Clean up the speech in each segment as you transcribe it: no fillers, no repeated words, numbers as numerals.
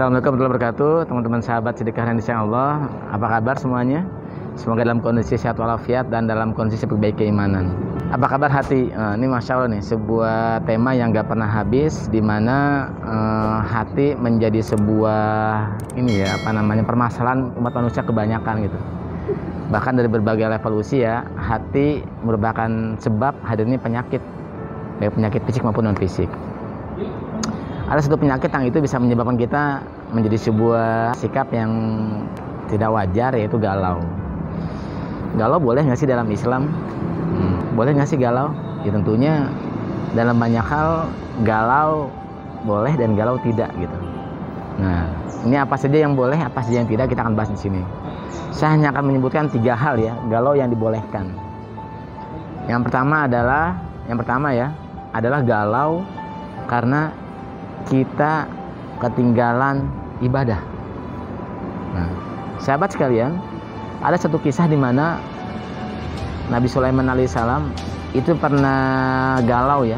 Assalamualaikum warahmatullahi wabarakatuh, teman-teman sahabat sedekah dan insya Allah. Apa kabar semuanya? Semoga dalam kondisi sehat walafiat dan dalam kondisi baik keimanan. Apa kabar hati? Ini masya Allah nih, sebuah tema yang gak pernah habis, dimana hati menjadi sebuah permasalahan umat manusia kebanyakan gitu. Bahkan dari berbagai level usia, hati merupakan sebab hadirnya penyakit, baik penyakit fisik maupun non fisik. Ada satu penyakit yang itu bisa menyebabkan kita menjadi sebuah sikap yang tidak wajar, yaitu galau. Galau boleh nggak sih dalam Islam? Boleh nggak sih galau? Ya tentunya dalam banyak hal galau boleh dan galau tidak gitu. Nah, ini apa saja yang boleh, apa saja yang tidak, kita akan bahas di sini. Saya hanya akan menyebutkan 3 hal ya, galau yang dibolehkan. Yang pertama adalah galau karena kita ketinggalan ibadah. Nah, sahabat sekalian, ada satu kisah di mana Nabi Sulaiman alaihissalam itu pernah galau ya.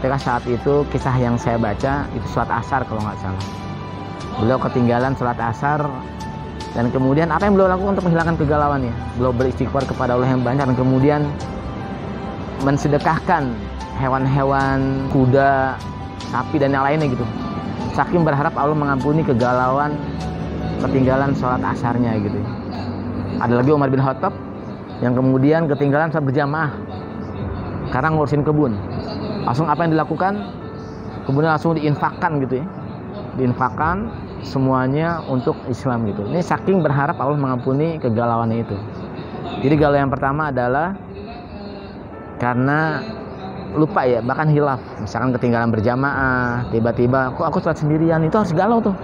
Ketika saat itu, kisah yang saya baca itu sholat asar kalau nggak salah. Beliau ketinggalan sholat asar, dan kemudian apa yang beliau lakukan untuk menghilangkan kegalauannya? Beliau beristighfar kepada Allah yang banyak, dan kemudian mensedekahkan hewan-hewan, kuda, sapi dan yang lainnya gitu. Saking berharap Allah mengampuni kegalauan ketinggalan sholat asarnya gitu. Ada lagi Umar bin Khattab yang kemudian ketinggalan sholat berjamaah karena ngurusin kebun. Langsung apa yang dilakukan? Kemudian langsung diinfakkan gitu ya. Diinfakkan semuanya untuk Islam gitu. Ini saking berharap Allah mengampuni kegalauannya itu. Jadi galau yang pertama adalah karena lupa ya, bahkan hilaf. Misalkan ketinggalan berjamaah, tiba-tiba kok aku sholat sendirian, itu harus galau tuh.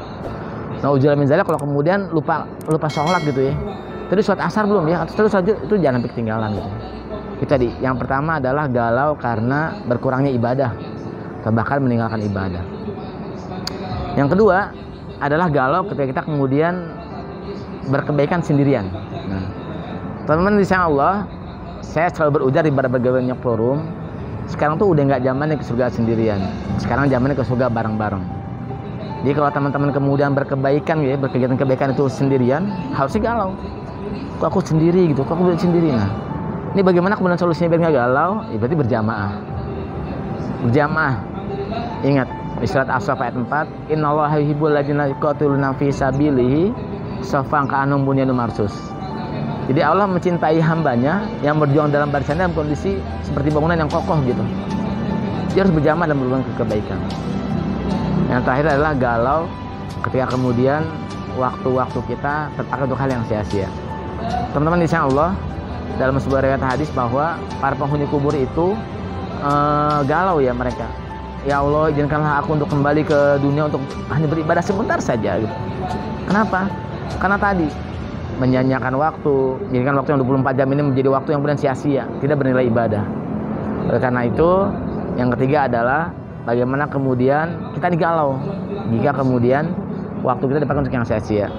Nah, ujulah min zalik kalau kemudian lupa sholat gitu ya. Tadi sholat asar belum ya, atau terus saja, itu jangan sampai ketinggalan gitu. Itu tadi, yang pertama adalah galau karena berkurangnya ibadah atau bahkan meninggalkan ibadah. Yang kedua adalah galau ketika kita kemudian berkebaikan sendirian. Nah, teman-teman insya Allah, saya selalu berujar di berbagai banyak forum. Sekarang tuh udah nggak zamannya ke surga sendirian. Sekarang zamannya ke surga bareng-bareng. Jadi kalau teman-teman kemudian berkebaikan ya, berkegiatan kebaikan itu sendirian, harusnya galau. Kok aku sendiri gitu, kok aku sendiri. Nah, ini bagaimana kemudian solusinya biar nggak galau? Ya berarti berjamaah. Berjamaah. Ingat, di surat As-Saff ayat 4, innallaha yuhibbul ladzina yuqatiluna fi sabilihi shaffan ka'annahum bunyanun marsus. Jadi Allah mencintai hambanya yang berjuang dalam barisannya dalam kondisi seperti bangunan yang kokoh gitu. Dia harus berjamaah dan berjuang ke kebaikan. Yang terakhir adalah galau ketika kemudian waktu-waktu kita terpakai untuk hal yang sia-sia. Teman-teman insya Allah, dalam sebuah riwayat hadis bahwa para penghuni kubur itu galau ya mereka. Ya Allah, izinkanlah aku untuk kembali ke dunia untuk hanya beribadah sebentar saja gitu. Kenapa? Karena tadi menyanyiakan waktu, menjadikan waktu yang 24 jam ini menjadi waktu yang kemudian sia-sia, tidak bernilai ibadah. Oleh karena itu, yang ketiga adalah bagaimana kemudian kita digalau jika kemudian waktu kita dipakai untuk yang sia-sia.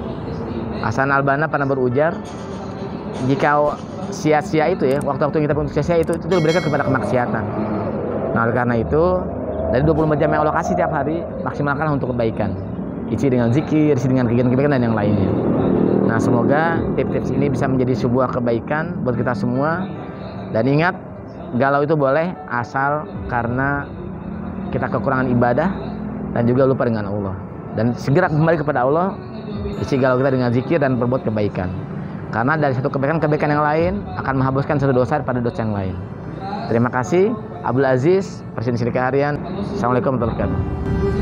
Hasan al-Banna pernah berujar, jika sia-sia itu ya, waktu-waktu yang kita pakai untuk sia-sia itu diberikan kepada kemaksiatan. Nah, oleh karena itu, dari 24 jam yang Allah kasih tiap hari, maksimalkanlah untuk kebaikan. Isi dengan zikir, isi dengan kegiatan kebaikan dan yang lainnya. Nah, semoga tips-tips ini bisa menjadi sebuah kebaikan buat kita semua. Dan ingat, galau itu boleh asal karena kita kekurangan ibadah dan juga lupa dengan Allah. Dan segera kembali kepada Allah, isi galau kita dengan zikir dan berbuat kebaikan. Karena dari satu kebaikan yang lain akan menghapuskan satu dosa pada dosa yang lain. Terima kasih. Abdul Aziz, Presiden Sedekah Harian. Assalamualaikum warahmatullahi wabarakatuh.